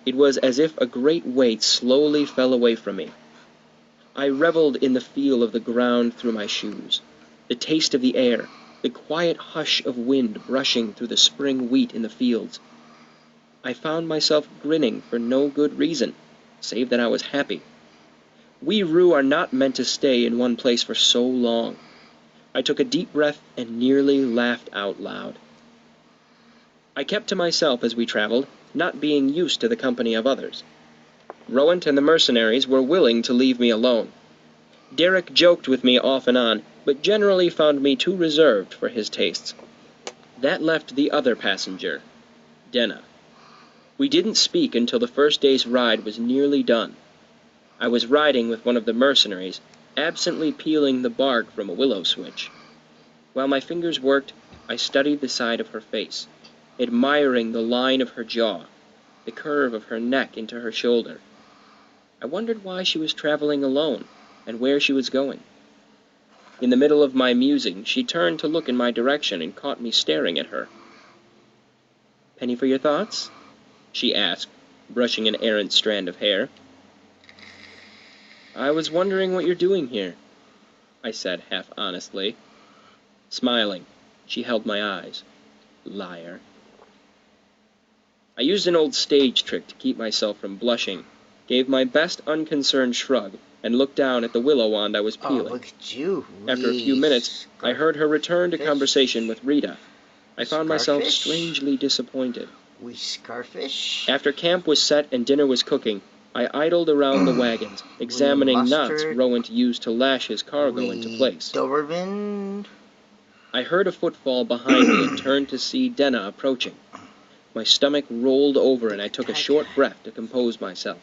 It was as if a great weight slowly fell away from me. I reveled in the feel of the ground through my shoes, the taste of the air, the quiet hush of wind brushing through the spring wheat in the fields. I found myself grinning for no good reason, save that I was happy. We Roo are not meant to stay in one place for so long. I took a deep breath and nearly laughed out loud. I kept to myself as we traveled, not being used to the company of others. Rowant and the mercenaries were willing to leave me alone. Derek joked with me off and on, but generally found me too reserved for his tastes. That left the other passenger, Denna. We didn't speak until the first day's ride was nearly done. I was riding with one of the mercenaries, absently peeling the bark from a willow switch. While my fingers worked, I studied the side of her face, admiring the line of her jaw, the curve of her neck into her shoulder. I wondered why she was traveling alone, and where she was going. In the middle of my musing, she turned to look in my direction and caught me staring at her. "Penny for your thoughts?" she asked, brushing an errant strand of hair. "I was wondering what you're doing here," I said half honestly. Smiling, she held my eyes. Liar. I used an old stage trick to keep myself from blushing, gave my best unconcerned shrug, and looked down at the willow wand I was peeling. Oh, look at you. After a few minutes, I heard her return to conversation with Rita. I found myself strangely disappointed. We scarfish. After camp was set and dinner was cooking, I idled around the wagons, examining knots Rowant used to lash his cargo into place. Doberman. I heard a footfall behind me and turned to see Denna approaching. My stomach rolled over and I took a short breath to compose myself.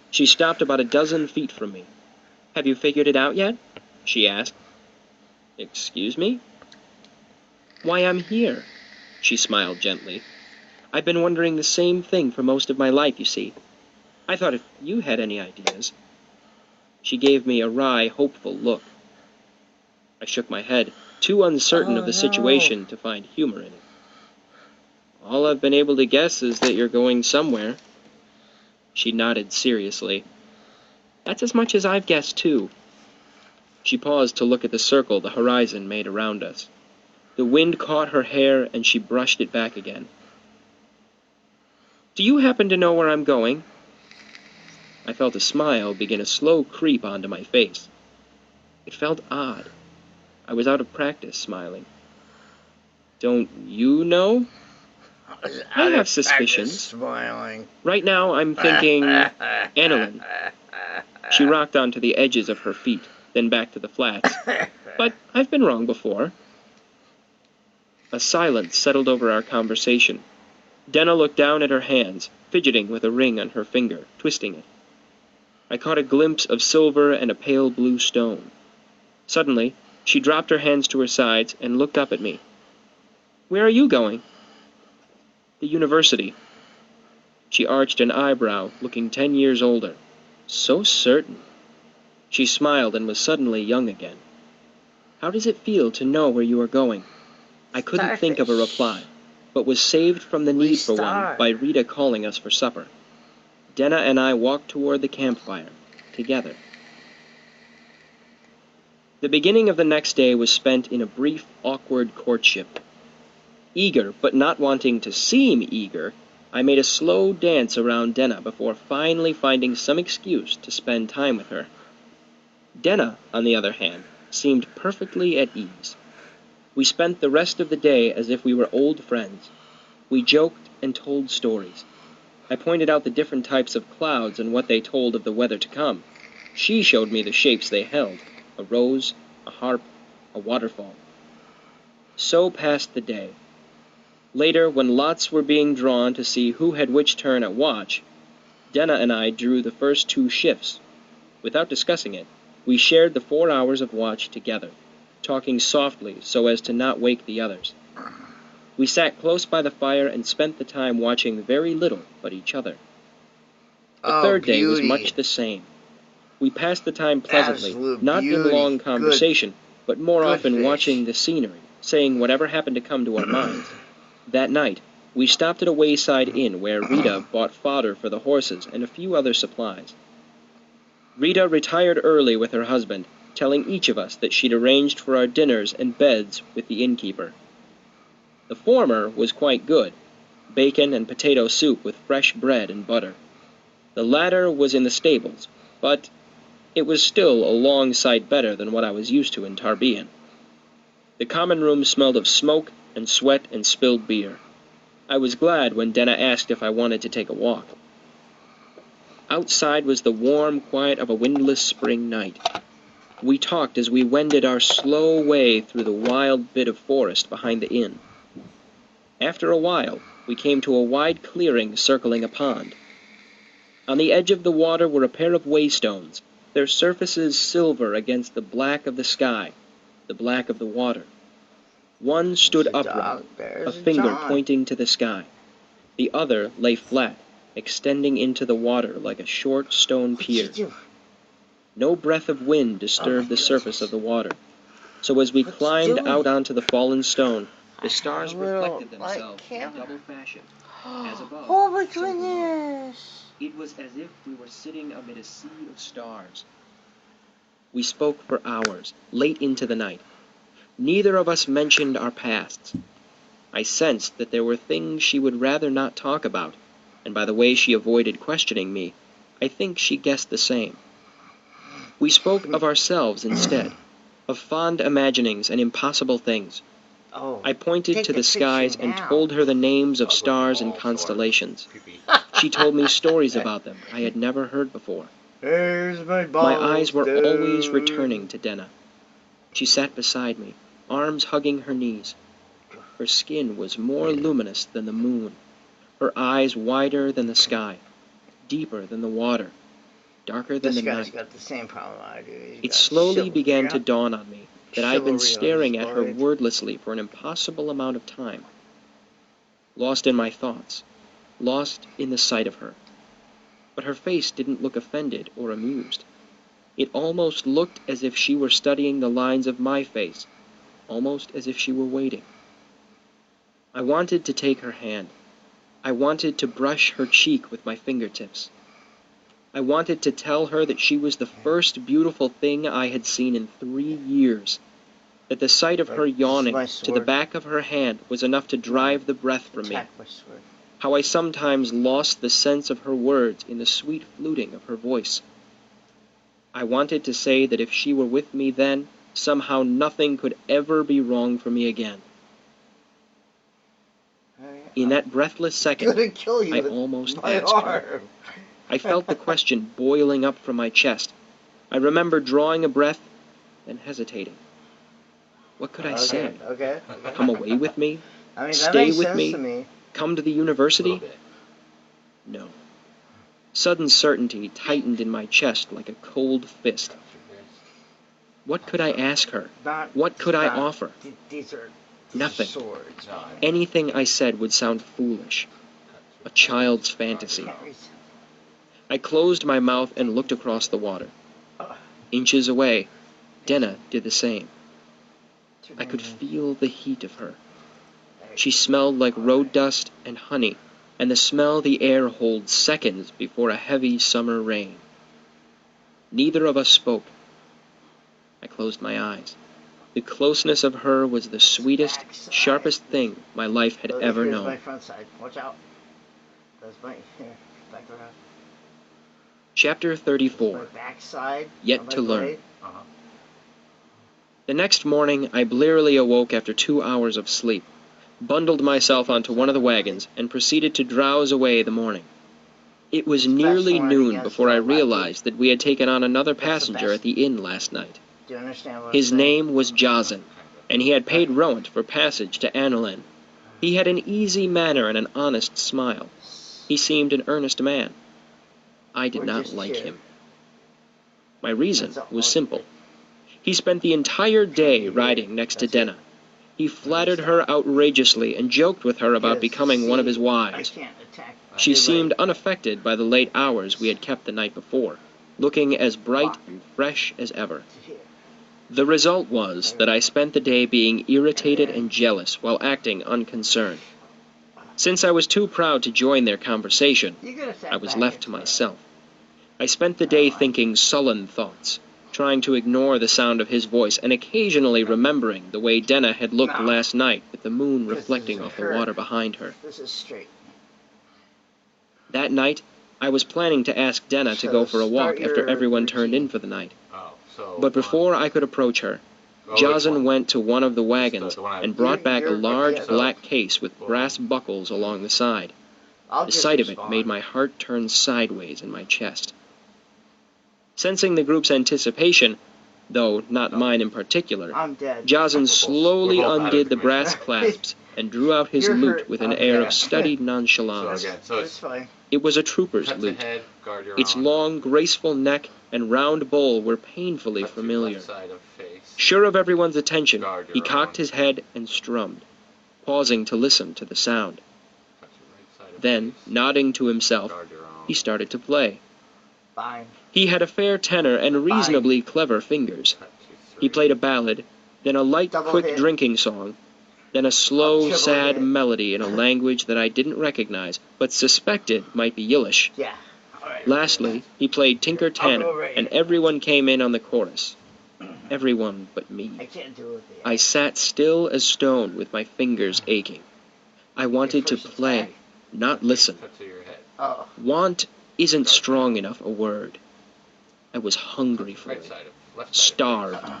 She stopped about a dozen feet from me. "Have you figured it out yet?" she asked. "Excuse me?" "Why I'm here," she smiled gently. "I've been wondering the same thing for most of my life, you see. I thought if you had any ideas." She gave me a wry, hopeful look. I shook my head, too uncertain of the situation to find humor in it. "All I've been able to guess is that you're going somewhere." She nodded seriously. "That's as much as I've guessed, too." She paused to look at the circle the horizon made around us. The wind caught her hair and she brushed it back again. "Do you happen to know where I'm going?" I felt a smile begin a slow creep onto my face. It felt odd. I was out of practice smiling. "Don't you know?" "I have suspicions. Smiling. Right now I'm thinking aniline." She rocked onto the edges of her feet, then back to the flats. "But I've been wrong before." A silence settled over our conversation. Denna looked down at her hands, fidgeting with a ring on her finger, twisting it. I caught a glimpse of silver and a pale blue stone. Suddenly, she dropped her hands to her sides and looked up at me. "Where are you going?" "The university." She arched an eyebrow, looking 10 years older. So certain. She smiled and was suddenly young again. "How does it feel to know where you are going?" I couldn't think of a reply, but was saved from the need for one by Rita calling us for supper. Denna and I walked toward the campfire, together. The beginning of the next day was spent in a brief, awkward courtship. Eager, but not wanting to seem eager, I made a slow dance around Denna before finally finding some excuse to spend time with her. Denna, on the other hand, seemed perfectly at ease. We spent the rest of the day as if we were old friends. We joked and told stories. I pointed out the different types of clouds and what they told of the weather to come. She showed me the shapes they held: a rose, a harp, a waterfall. So passed the day. Later, when lots were being drawn to see who had which turn at watch, Denna and I drew the first 2 shifts. Without discussing it, we shared the 4 hours of watch together, talking softly so as to not wake the others. We sat close by the fire and spent the time watching very little but each other. The third day was much the same. We passed the time pleasantly, not in long conversation, but more often watching the scenery, saying whatever happened to come to our minds. That night, We stopped at a wayside inn where Rita bought fodder for the horses and a few other supplies. Rita retired early with her husband, telling each of us that she'd arranged for our dinners and beds with the innkeeper. The former was quite good, bacon and potato soup with fresh bread and butter. The latter was in the stables, but it was still a long sight better than what I was used to in Tarbian. The common room smelled of smoke and sweat and spilled beer. I was glad when Denna asked if I wanted to take a walk. Outside was the warm quiet of a windless spring night. We talked as we wended our slow way through the wild bit of forest behind the inn. After a while, we came to a wide clearing circling a pond. On the edge of the water were a pair of waystones, their surfaces silver against the black of the sky, the black of the water. One stood upright, a finger pointing to the sky. The other lay flat, extending into the water like a short stone pier. No breath of wind disturbed the surface of the water, so as we climbed out onto the fallen stone, the stars reflected themselves in double fashion, as above, Oh my so below. goodness! It was as if we were sitting amid a sea of stars. We spoke for hours, late into the night. Neither of us mentioned our pasts. I sensed that there were things she would rather not talk about, and by the way she avoided questioning me, I think she guessed the same. We spoke of ourselves instead, of fond imaginings and impossible things. Oh, I pointed to the skies and told her the names of stars and constellations. She told me stories about them I had never heard before. There's my balls, My eyes were dude. always returning to Denna. She sat beside me, arms hugging her knees. Her skin was more luminous than the moon, her eyes wider than the sky, deeper than the water, darker than This the guy's night. got the same problem I do. He's It got slowly chivalry. began to dawn on me that I'd been Chivalry on staring his at her mind. wordlessly for an impossible amount of time, lost in my thoughts, lost in the sight of her. But her face didn't look offended or amused. It almost looked as if she were studying the lines of my face, almost as if she were waiting. I wanted to take her hand. I wanted to brush her cheek with my fingertips. I wanted to tell her that she was the first beautiful thing I had seen in 3 years, that the sight of her yawning to the back of her hand was enough to drive the breath from me, Attack my sword. how I sometimes lost the sense of her words in the sweet fluting of her voice. I wanted to say that if she were with me then, somehow nothing could ever be wrong for me again. In that breathless second, Gonna kill you I with almost my asked her. arm. I felt the question boiling up from my chest. I remember drawing a breath, then hesitating. What could I say? Okay. Come away with me? I mean, that Stay makes with sense me? to me. Come to the university? No. Sudden certainty tightened in my chest like a cold fist. What could I ask her? What could I offer? These are Nothing. swords. Anything I said would sound foolish. A child's fantasy. I closed my mouth and looked across the water. Inches away, Denna did the same. I could feel the heat of her. She smelled like road dust and honey, and the smell the air holds seconds before a heavy summer rain. Neither of us spoke. I closed my eyes. The closeness of her was the sweetest, sharpest thing my life had ever Here's known. my front side. Watch out. That's my back around. Chapter My 34. back side. Yet to learn. The next morning, I blearily awoke after 2 hours of sleep, bundled myself onto one of the wagons, and proceeded to drowse away the morning. It was nearly noon before I realized that we had taken on another passenger at the inn last night. Do you understand what His I'm saying? name was Jazin, and he had paid Rowant for passage to Annalyn. He had an easy manner and an honest smile. He seemed an earnest man. I did not like him. My reason was simple. He spent the entire day riding next to Denna. He flattered her outrageously and joked with her about becoming one of his wives. She seemed unaffected by the late hours we had kept the night before, looking as bright and fresh as ever. The result was that I spent the day being irritated and jealous while acting unconcerned. Since I was too proud to join their conversation, You could have sat I was back left to and- myself. I spent the day thinking sullen thoughts, trying to ignore the sound of his voice and occasionally remembering the way Denna had looked No. last night with the moon This reflecting is off the her. water behind her. This is straight. That night, I was planning to ask Denna to So go for a walk start after your everyone turned in routine. for the night. Oh, so But before I could approach her, which Jason one? went to one of the wagons the one I- and brought back a You're- large yeah. black case with Well, brass buckles along the side. I'll The just sight of it respond. made my heart turn sideways in my chest. Sensing the group's anticipation, though not mine in particular, I'm dead. Jason slowly we're both out of undid the commission. brass clasps and drew out his You're lute hurt. with an I'm air dead. of studied So nonchalance. again, so It's it's fine. It was a trooper's cut to lute. head, guard your Its own. long, graceful neck and round bowl were painfully Cut to familiar. left side of face. Sure of everyone's attention, Guard he your cocked own. his head and strummed, pausing to listen to the sound. Cut to right side of Then, face. nodding to himself, Guard your own. he started to play. Fine. He had a fair tenor and reasonably clever fingers. Cut to He three. played a ballad, then a light, Double quick hit. drinking song, then a slow, Triple sad hit. melody in a language that I didn't recognize, but suspected might be Yiddish. Yeah. All right. Lastly, he played Tinker I'll go Tanner, right and here. everyone came in on the chorus. Everyone but me. I can't do it with the I sat still as stone with my fingers aching. I wanted to first play, attack? not listen. Cut to your head. Oh. Want isn't strong enough a word. I was hungry for Right it, side of left side. starved. Of face.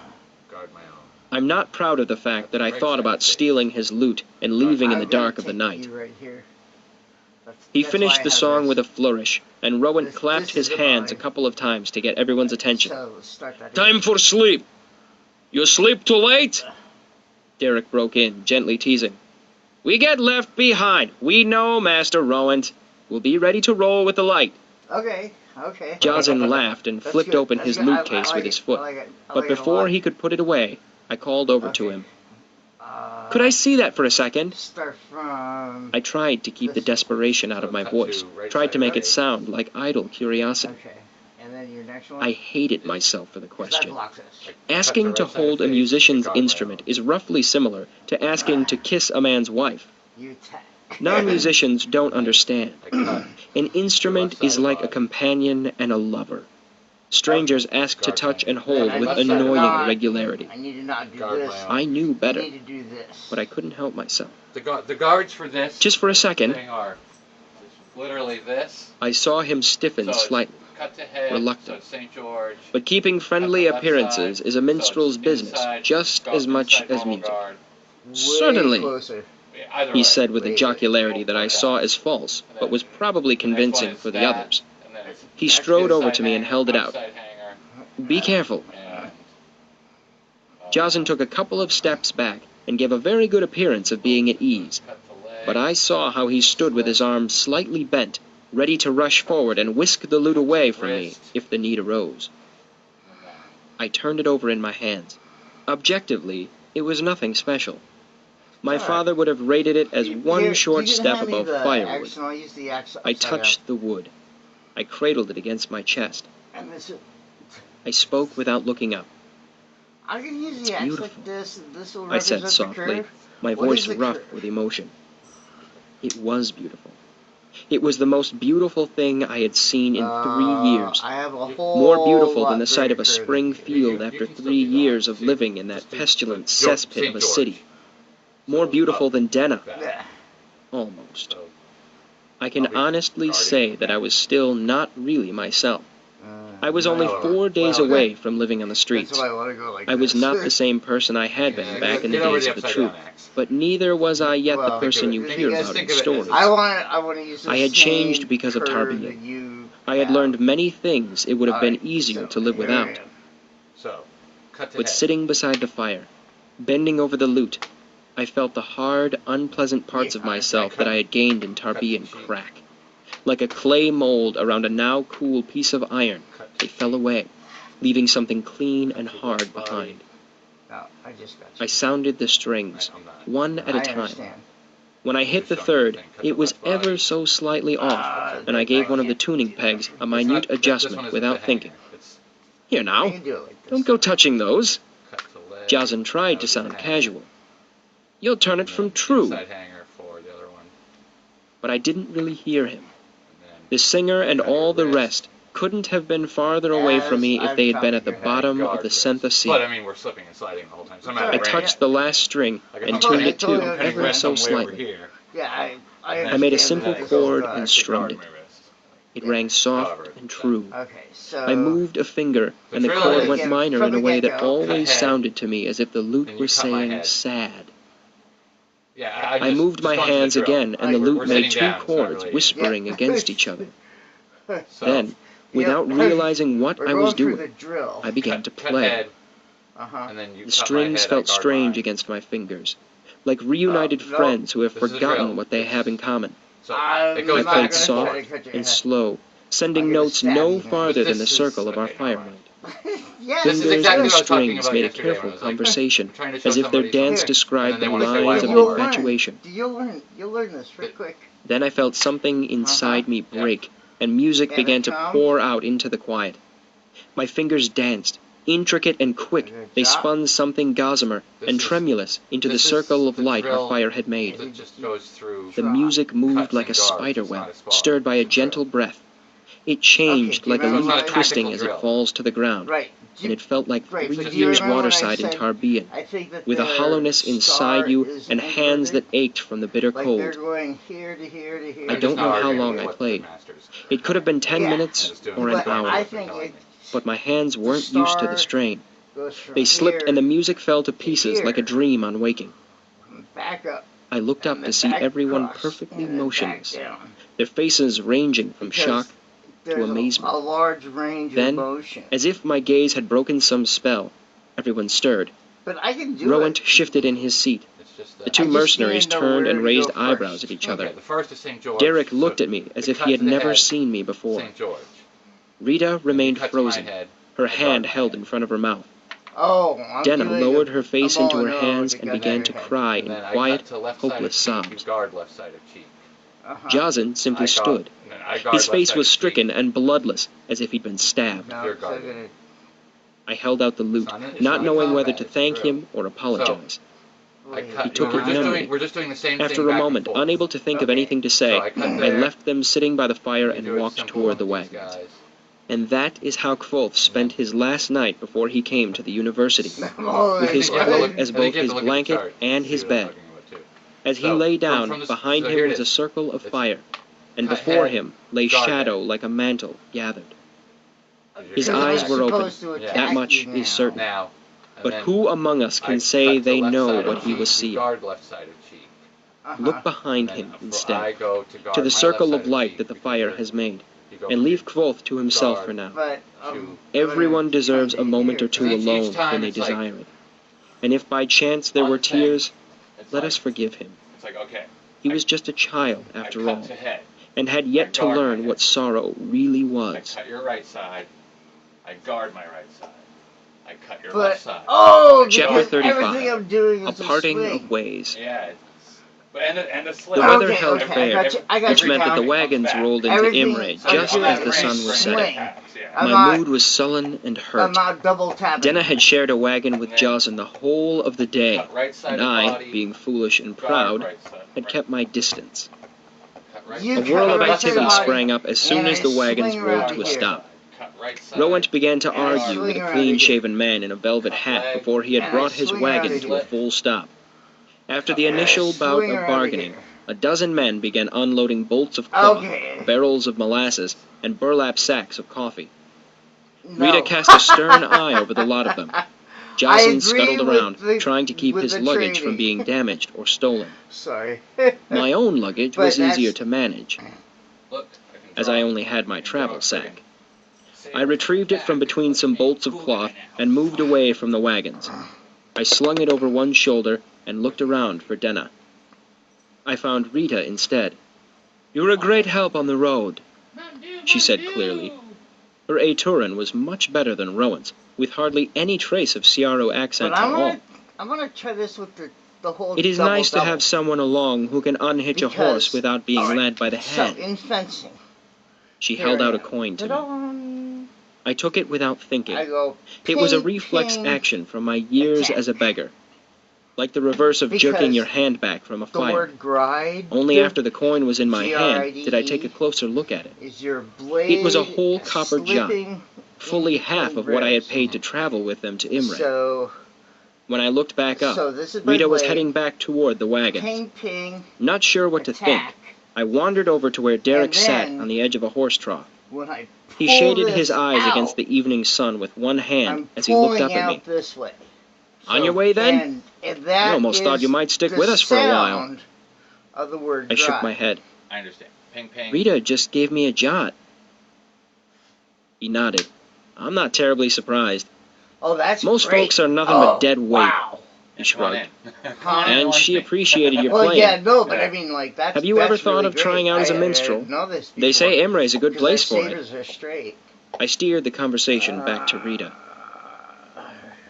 Guard my own. I'm not proud of the fact that I thought about stealing his lute and leaving in the I'm gonna dark of the take night. you right here. He That's why finished I the have song this. with a flourish, and Rowan This clapped his is hands a mine. couple of times to get everyone's attention. So, start that Time again. for sleep! You sleep too late? Derek broke in, gently teasing. We get left behind. We know, Master Rowan. We'll be ready to roll with the light. Okay. Jason laughed and That's flipped good. open That's his good. lute I case like with it. his foot. I like it. I But like it a before lot. he could put it away, I called over to Okay. him. Could I see that for a second? Start from. I tried to keep the desperation out of my cut voice, to right tried to side make it right. sound like idle curiosity. Okay. And then your next one. I hated myself for the 'Cause that question. blocks us. Like, Asking cut to right side of hold a face, musician's guard my instrument own. is roughly similar to asking to kiss a man's wife. You attack. Non-musicians don't understand. I cut. An instrument Left side is of like a body. companion and a lover. Strangers ask to Guard touch my and own. hold I with need to annoying not- regularity. I need to not do Guard this. my own. I knew better, I need to do this. but I couldn't help myself. The guards for this Just for a second, thing are literally this. I saw him stiffen So it's slightly. cut to head. Reluctant. So it's St. George. But keeping friendly Cut the left appearances side, is a so minstrel's it's business, inside, just go as much inside as normal music. guard. Way Certainly, closer. Either he way. said with a Wait, jocularity that I saw as false, but was probably convincing for the others. And then it's He That's strode good. over to me and held it out. outside hanger, Be careful. and, Jason took a couple of steps back and gave a very good appearance of being at ease, cut the leg. but I saw how he stood with his arms slightly bent, ready to rush forward and whisk the lute away from me if the need arose. I turned it over in my hands. Objectively, it was nothing special. My Alright. father would have rated it as one Here, short you can step hand me above the firewood. axe, and I'll use the axe I upside touched the wood. I cradled it against my chest. down. And this is, I spoke without looking up. I can use It's the axe beautiful, like this. And this will I said represent the softly, curve. my What voice is the rough curve? with emotion. It was beautiful. It was the most beautiful thing I had seen in 3 years. I have a whole More beautiful lot than the sight of a greater curve spring than you. field You after can still 3 do that. years of See, living in that just do- pestilent but George- cesspit of a St. city. More So, beautiful up, than Denna, back. Yeah. almost. So, I can I'll be honestly guarding say you. that I was still not really myself. I was only no. 4 days Well, away from living on the That's streets. why I want to go like I was this. not the same person I had been Yeah, back in the get over days of the upside troop, down axe. but neither was I yet the Well, person you think of it- hear just about think in of it as stories. I want to use the I had same changed because of curve Tarbian. that you I had have. learned many things it would have been Alright, easier so to live here I without. am. So, cut to But head. sitting beside the fire, bending over the lute, I felt the hard, unpleasant parts of Yeah, myself cut- that I had gained in cut Tarbian the cheek. crack. Like a clay mold around a now cool piece of iron, Cut they fell away, leaving something clean and hard behind. No, I just got you. I sounded the strings, I'm not. one at a I time. understand. When I hit the Just third, something, cut the it was left body. ever so slightly off, Ah, and I gave one of the can't tuning do that. pegs a It's not- minute this one adjustment isn't without the thinking. hanger. It's Here I now, can do it like this. don't go touching those. cut to leg. Jason tried That to was sound the hanger. casual. You'll turn it And from then true. Inside hanger for the other one. but I didn't really hear him. And then The singer and cut your all the wrist. rest couldn't have been farther away from me if they had been at the bottom of the Sentha Sea. But I mean, we're slipping and sliding the whole time. So I'm I at I a range. touched the last string Like, and I'm tuned putting- it too, I'm putting Penny ever Grant so way over slightly. here. Yeah, I I made a understand simple that. chord This is, and Should strummed guard it. my wrist. It rang soft However, and true. Okay, so I moved a finger, and the drill chord is- went minor from in a the way that get-go, always cut head, sounded to me as if the lute then were you cut my saying head. sad. Yeah, I moved my hands again, and the We're lute made sitting two down, it's not chords really- whispering Yeah. against each other. So, Then, without realizing what we're I was going through doing, the drill. I began to cut play. head, Uh-huh. and then you The cut my strings head, I felt guard strange mine. against my fingers, like reunited no. friends who have This is a forgotten drill. what they It's- have in common. So I'm it goes I not back played and gonna soft try to cut your and head. slow, sending I'm gonna notes stab no you now. farther But than the this circle is- of our okay, fire alright. light. Yes, This is Fingers exactly and what I was talking strings about made a yesterday when I careful was like, conversation, I'm trying to show as if their somebody dance Here. described And the then they wanna say, why lies is of it You'll hard? infatuation. You'll learn this real quick. Then I felt something inside me Yeah. break, and music And began it to comes. pour out into the quiet. My fingers danced, intricate and quick. Good They job. spun something gossamer This and is- tremulous into the this is circle of the light our drill fire had made. That just goes through. The music moved cuts like a and guards, spider it's web, not a spar, stirred by a it's a drill. gentle breath. It changed Okay, like a do you remember leaf my- twisting as Tactical it drill. falls to the ground, Right. and it felt like Right, 3 but do you years remember when I waterside in said- Tarbean, I think that with a their hollowness star inside you is and hands that inverted. ached from the bitter Like they're cold. going here to here to here. I I'm don't just know not how arguing long with I what the played. masters It could have been 10 Yeah. minutes I'm just doing or an what But hour, I they're think telling it me. but my hands the weren't used to the star strain. goes from They slipped here and the music fell to pieces like a here. dream on waking. back up. I looked up and to then see back everyone across, perfectly and then motionless, Back down. their faces ranging from Because shock there's amazement. A large range Then, of motion. as if my gaze had broken some spell. Everyone stirred. But I can do Rowant it. shifted in his seat. It's just The that. two I just mercenaries need to know turned where and to raised go eyebrows first. at each Okay, other. the first is St. George. Derek so looked at me as the if cut he had to the never head, seen me before. St. George. Rita remained Cut to my frozen, head, her I guard hand my held head. in front of her mouth. Oh, I'm Denna doing lowered a- her face a into her bow and arrow hands to and cut began your to head. cry And in then quiet, I cut to left hopeless side of cheek, sobs. you guard left side of cheek. Uh-huh. Jason simply I guard- stood. and then I guard His left face side was of cheek. stricken and bloodless, as if he'd been stabbed. No, You're it's still guarded. gonna- I held out the lute, It's not not knowing whether combat, to it's thank drill. him or apologize. I Wait, cut, He took we're it just numbly. doing, we're just doing the same thing After a back and moment, forth. unable to think of Okay. anything to say, So I cut I there. left them sitting by the fire You and do a walked simple toward the one with these wagons. guys. And that is how Kvothe spent his last night before he came to the university, Oh, with his You have to cloak look- as I think both you have his to look at the blanket chart and to his see what I'm bed. talking about, too. As he So, lay from down, the- behind so him here it was a is. circle of It's fire, and cut before head, him lay guard shadow head. like a mantle gathered. His You're eyes gonna were attack open. supposed to That attack much you is now. certain. now. and But then who among us I can cut say to they left know side of what he cheek, was you seeing? guard left side of cheek. Uh-huh. Look behind And him then I instead, go to guard to the my circle left of side light cheek that the because fire you're- has made, you go and from leave Kvothe to himself guard for now. But to- Everyone deserves a moment or two And each alone time when they it's like- desire it. And if by chance there on were the thing, tears, it's let like- us forgive him. It's like, okay, He was just a child, I after cut all, to head. and had yet to guard my learn head. what sorrow really I was. cut your right side. I guard my right side. I cut your But left side. Chapter because 35. everything I'm doing A is parting swing. of ways. Yeah, it's, but and the slip. The weather Okay, held okay, fair, I got you, I got which you. meant that the Every time it wagons comes back. rolled into Everything- Imre So just on as that the sun range, was swing. setting. Yeah. I'm My not- mood was sullen and I'm hurt. not double tapping. Denna had shared a wagon with Jocelyn the whole of the day, Cut right side and of I, body, being foolish and guard proud, right side, had right. kept my distance. Cut right You A side. cut whirl of right side activity body, sprang up as soon and as I the wagons swing rolled around to a here. stop. Cut right side. Rowant began to And I argue with swing a around clean-shaven man in a velvet hat before he had And I brought his swing wagon around to a here. full stop. After the And I initial bout swing of around bargaining, here. a dozen men began unloading bolts of cloth, Okay. barrels of molasses, and burlap sacks of coffee. No. Rita cast a stern eye over the lot of them. Jocelyn agree scuttled with around, the- trying to keep with his the luggage from trading. being damaged or stolen. Sorry. My own luggage But was that's- easier to manage, Look, I can as draw. I only had my I can travel draw sack. friggin' I retrieved it from between some bolts of cloth and moved away from the wagons. I slung it over one shoulder and looked around for Denna. I found Rita instead. "You were a great help on the road," she said clearly. Her Aturan was much better than Rowan's, with hardly any trace of Siaro accent But at all. I'm gonna try this with the whole. It is double, nice to double. have someone along who can unhitch a horse Because- without being all right, led by the So hand. in fencing, She here held I out a am. coin to me. Ta-da! I took it without thinking. I go. It was a ping, reflex ping. action from my years attack. as a beggar. like the reverse of jerking Because your hand back from a the fire. word gride, Only after the coin was in my hand did I Gride, take a closer look at it. is your blade It was a whole copper jar, slipping fully in half between of what I had ribs. paid to travel with them to Imre. So, When I looked back up, this is my Rita was blade. heading back toward the wagons. Ping, ping, Not sure what to think, attack. I wandered over to where Derek And sat then, on the edge of a horse trough. When I He pull shaded this his eyes out, against the evening sun with one hand I'm as he looked pulling up at out me. this way. On your way, then? And that I almost thought is you might stick the with us for a while. sound of the word I shook drive. my head. I understand. Ping, ping. Rita just gave me a jot. He nodded. I'm not terribly surprised. Oh, that's Most great. folks are nothing but dead weight. Wow. He Come on shrugged. in. Huh? And she appreciated your Well, playing. yeah, no, but I mean, like, that's Have you that's ever thought really of trying great. out as a I minstrel? didn't know this They say before, Imre's a good 'cause place our for it. sabers are straight. I steered the conversation back to Rita.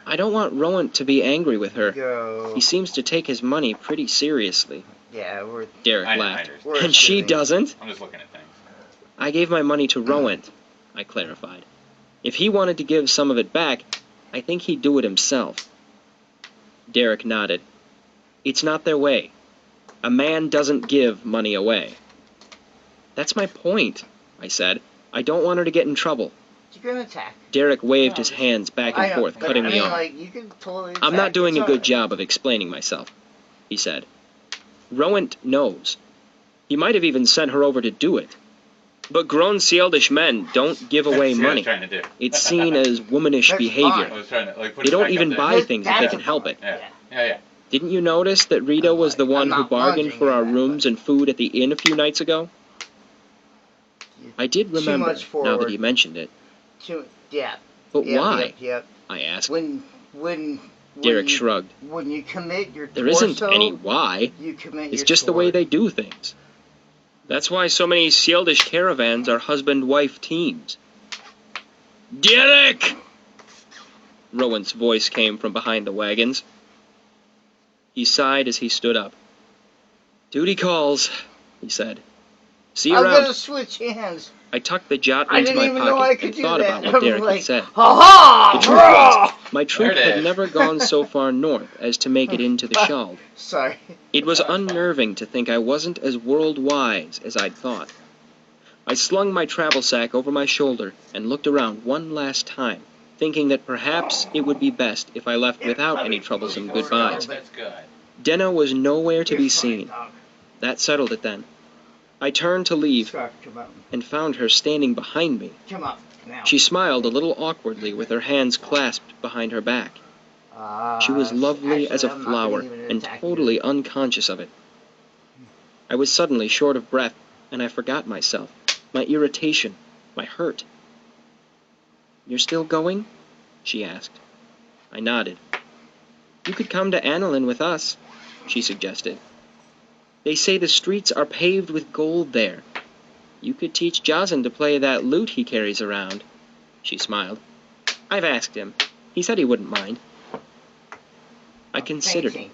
I don't want Rowan to be angry with her. Go. He seems to take his money pretty seriously. Yeah, Derek I laughed. understand. we're And she assuming. doesn't? I'm just looking at things. I gave my money to Rowan, I clarified. If he wanted to give some of it back, I think he'd do it himself. Derek nodded. It's not their way. A man doesn't give money away. That's my point, I said. I don't want her to get in trouble. You're gonna attack. Derek waved his hands back I and know, forth, but cutting I me mean, off. like, you can totally attack. I'm not doing It's a good alright. job of explaining myself, he said. Rowan knows. He might have even sent her over to do it. But grown Sealdish men don't give away See what I was money. trying to do. It's seen as womanish That's behavior. I was trying to, like, put They it don't back even up there. buy things if they That's can help it. Yeah. Yeah. Didn't you notice that Rita was the one I'm who not bargained lunging for in our that, rooms and food at the inn a few nights ago? I did Too remember, much now that forward. he mentioned it. Yeah. But Yep, why? Yep. I asked. When Derek you, shrugged. When you commit your There torso, isn't any why. you commit It's your just the way sword. they do things. That's why so many Sealdish caravans are husband-wife teams. Derek! Rowan's voice came from behind the wagons. He sighed as he stood up. Duty calls, he said. See you I'm around. gonna switch hands. I tucked the jot I into didn't my even know I pocket could and do thought that. about what I'm Derek like, had said. ha The truth ha! was, my troop There it had is. never gone so far north as to make it into the Shald. Sorry. It was unnerving to think I wasn't as world-wise as I'd thought. I slung my travel sack over my shoulder and looked around one last time, thinking that perhaps it would be best if I left without any troublesome goodbyes. That's good. Denna was nowhere to be You're fine, seen. dog. That settled it then. I turned to leave Scarf, come up. and found her standing behind me. Come up now. She smiled a little awkwardly with her hands clasped behind her back. She was lovely actually, as a I'm not flower gonna even and attack totally unconscious of it. I was suddenly short of breath, and I forgot myself, my irritation, my hurt. You're still going? She asked. I nodded. You could come to Annalyn with us, she suggested. They say the streets are paved with gold there. You could teach Jazen to play that lute he carries around. She smiled. I've asked him. He said he wouldn't mind. I considered it.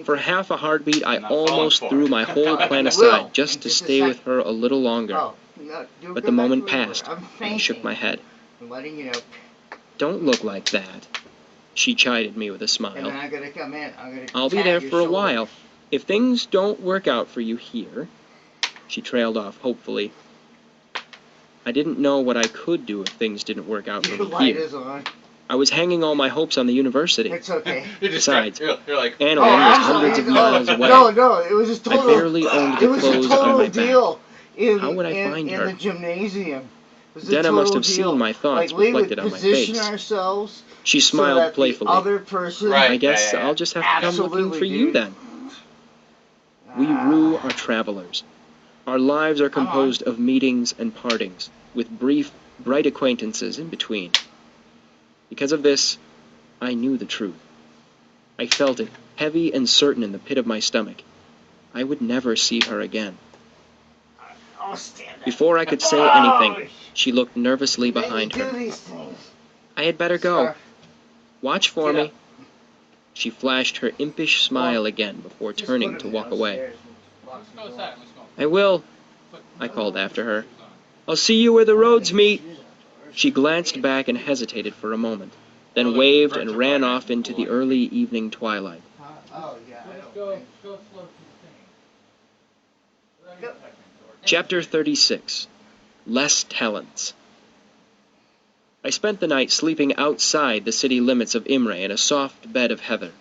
For half a heartbeat, I Not falling almost for threw it. my whole plan I aside will, just in to just a stay with second. her a little longer. Oh, no, do But go the back moment to where you passed, were. I'm and I shook fainting. my head. I'm letting you know. Don't look like that. She chided me with a And smile. then I'm gonna come in. I'm gonna I'll be tap there your for a shoulder. while. If things don't work out for you here... She trailed off hopefully. I didn't know what I could do if things didn't work out for Your me light here. is on. I was hanging all my hopes on the university. It's okay. You're just Besides, you're like, Annalyn Oh, was I'm hundreds of sorry. miles Oh, away. No, it was just I total. barely owned It the was a clothes on total my back. deal. How would I find her? In the gymnasium. It was a Denna must total have deal. seen my thoughts like, we reflected would on my position face. ourselves She so smiled that playfully. the other person. Right. I guess Yeah. I'll just have to come looking Absolutely, for you dude. then. We rue our travelers. Our lives are composed of meetings and partings, with brief, bright acquaintances in between. Because of this, I knew the truth. I felt it, heavy and certain in the pit of my stomach. I would never see her again. I'll stand up. Before I could say anything, she looked nervously behind Do her. these things. I had better go. Scarf. Watch for Get me. up. She flashed her impish smile again before Just turning put to him walk away. downstairs and lock the door. I will, I called after her. I'll see you where the roads meet. She glanced back and hesitated for a moment, then waved and ran off into the early evening twilight. Oh, yeah, I Just don't go think slow through the thing. Without Go. getting technical. Chapter 36. Less Talents. I spent the night sleeping outside the city limits of Imre in a soft bed of heather.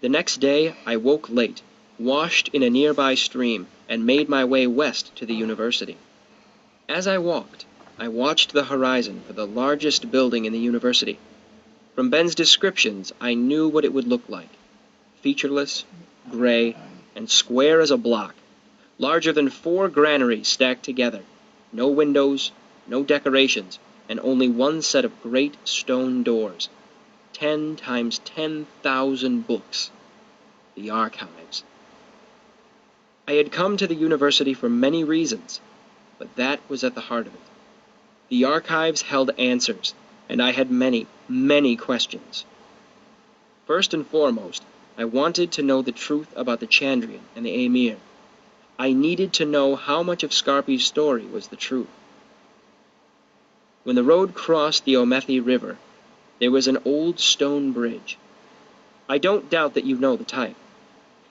The next day I woke late, washed in a nearby stream, and made my way west to the university. As I walked, I watched the horizon for the largest building in the university. From Ben's descriptions, I knew what it would look like. Featureless, gray, and square as a block, larger than 4 granaries stacked together. No windows, no decorations, and only one set of great stone doors. 10 times 10,000 books. The archives. I had come to the university for many reasons, but that was at the heart of it. The archives held answers, and I had many, many questions. First and foremost, I wanted to know the truth about the Chandrian and the Emir. I needed to know how much of Scarpi's story was the truth. When the road crossed the Omethi River, there was an old stone bridge. I don't doubt that you know the type.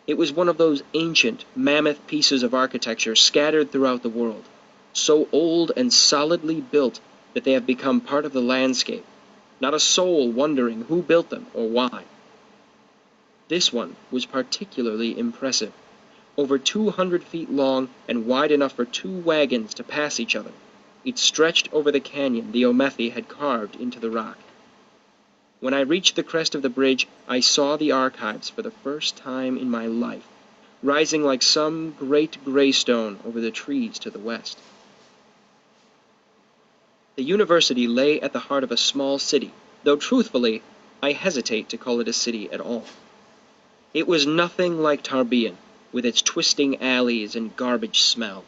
It was one of those ancient, mammoth pieces of architecture scattered throughout the world, so old and solidly built that they have become part of the landscape, not a soul wondering who built them or why. This one was particularly impressive, over 200 feet long and wide enough for 2 wagons to pass each other. It stretched over the canyon the Omethi had carved into the rock. When I reached the crest of the bridge, I saw the archives for the first time in my life, rising like some great gray stone over the trees to the west. The university lay at the heart of a small city, though truthfully, I hesitate to call it a city at all. It was nothing like Tarbian, with its twisting alleys and garbage smell.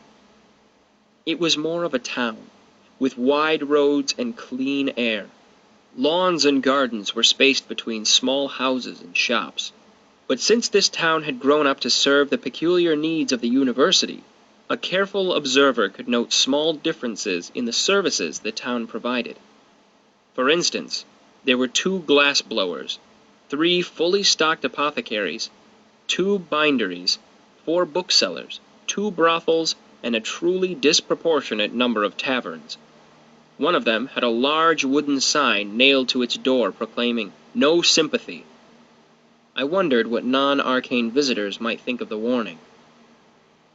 It was more of a town, with wide roads and clean air. Lawns and gardens were spaced between small houses and shops. But since this town had grown up to serve the peculiar needs of the university, a careful observer could note small differences in the services the town provided. For instance, there were 2 glass blowers, 3 fully stocked apothecaries, 2 binderies, 4 booksellers, 2 brothels, and a truly disproportionate number of taverns. One of them had a large wooden sign nailed to its door proclaiming, "No sympathy." I wondered what non-arcane visitors might think of the warning.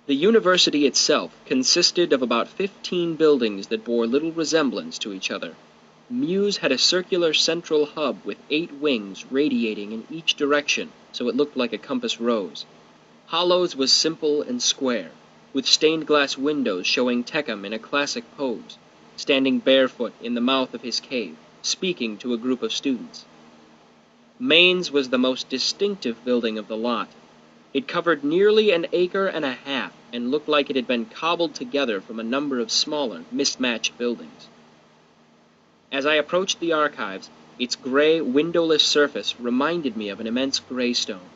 The university itself consisted of about 15 buildings that bore little resemblance to each other. Muse had a circular central hub with 8 wings radiating in each direction, so it looked like a compass rose. Hollows was simple and square, with stained glass windows showing Tecum in a classic pose, standing barefoot in the mouth of his cave, speaking to a group of students. Main's was the most distinctive building of the lot. It covered nearly 1.5 acres and looked like it had been cobbled together from a number of smaller, mismatched buildings. As I approached the archives, its gray, windowless surface reminded me of an immense graystone.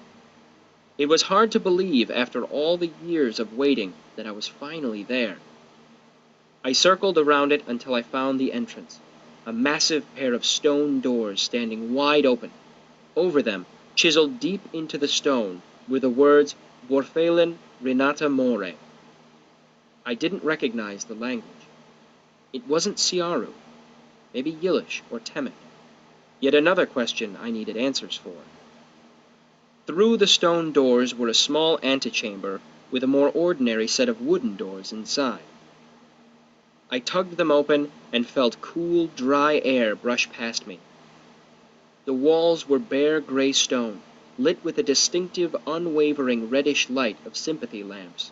It was hard to believe, after all the years of waiting, that I was finally there. I circled around it until I found the entrance, a massive pair of stone doors standing wide open. Over them, chiseled deep into the stone, were the words Vorfelen Renata More. I didn't recognize the language. It wasn't Siaru, maybe Yiddish or Temic. Yet another question I needed answers for. Through the stone doors were a small antechamber with a more ordinary set of wooden doors inside. I tugged them open and felt cool, dry air brush past me. The walls were bare gray stone, lit with a distinctive, unwavering reddish light of sympathy lamps.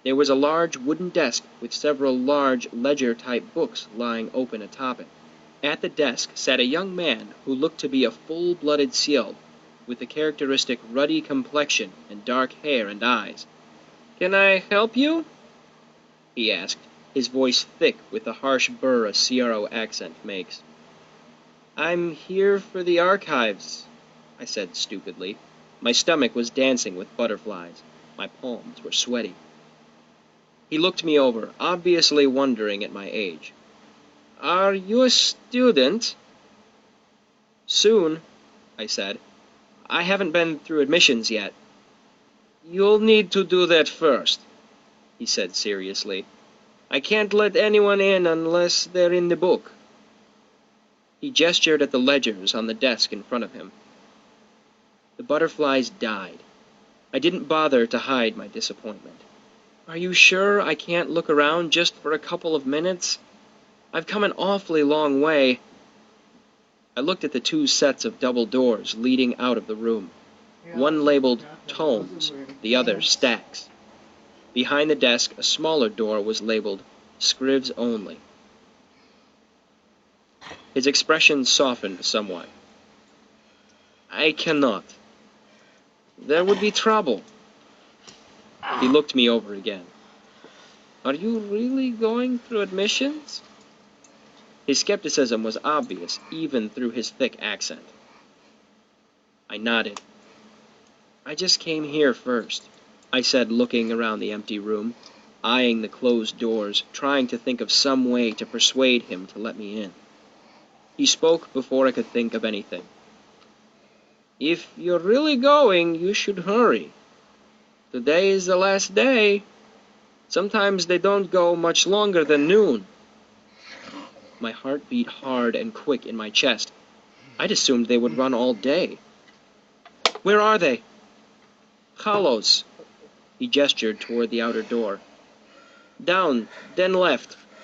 There was a large wooden desk with several large ledger-type books lying open atop it. At the desk sat a young man who looked to be a full-blooded Siel, with the characteristic ruddy complexion and dark hair and eyes. "Can I help you?" he asked, his voice thick with the harsh burr a Siaro accent makes. "I'm here for the archives," I said stupidly. My stomach was dancing with butterflies. My palms were sweaty. He looked me over, obviously wondering at my age. "Are you a student?" "Soon," I said. I haven't been through admissions yet." "You'll need to do that first," he said seriously. "I can't let anyone in unless they're in the book." He gestured at the ledgers on the desk in front of him. The butterflies died. I didn't bother to hide my disappointment. "Are you sure I can't look around just for a couple of minutes? I've come an awfully long way." I looked at the 2 sets of double doors leading out of the room. One labeled Tomes, the other Stacks. Behind the desk, a smaller door was labeled Scribs Only. His expression softened somewhat. "I cannot. There would be trouble." He looked me over again. "Are you really going through admissions?" His skepticism was obvious, even through his thick accent. I nodded. "I just came here first," I said, looking around the empty room, eyeing the closed doors, trying to think of some way to persuade him to let me in. He spoke before I could think of anything. "If you're really going, you should hurry. Today is the last day. Sometimes they don't go much longer than noon." My heart beat hard and quick in my chest. I'd assumed they would run all day. "Where are they?" "Hollows." He gestured toward the outer door. "Down, then left.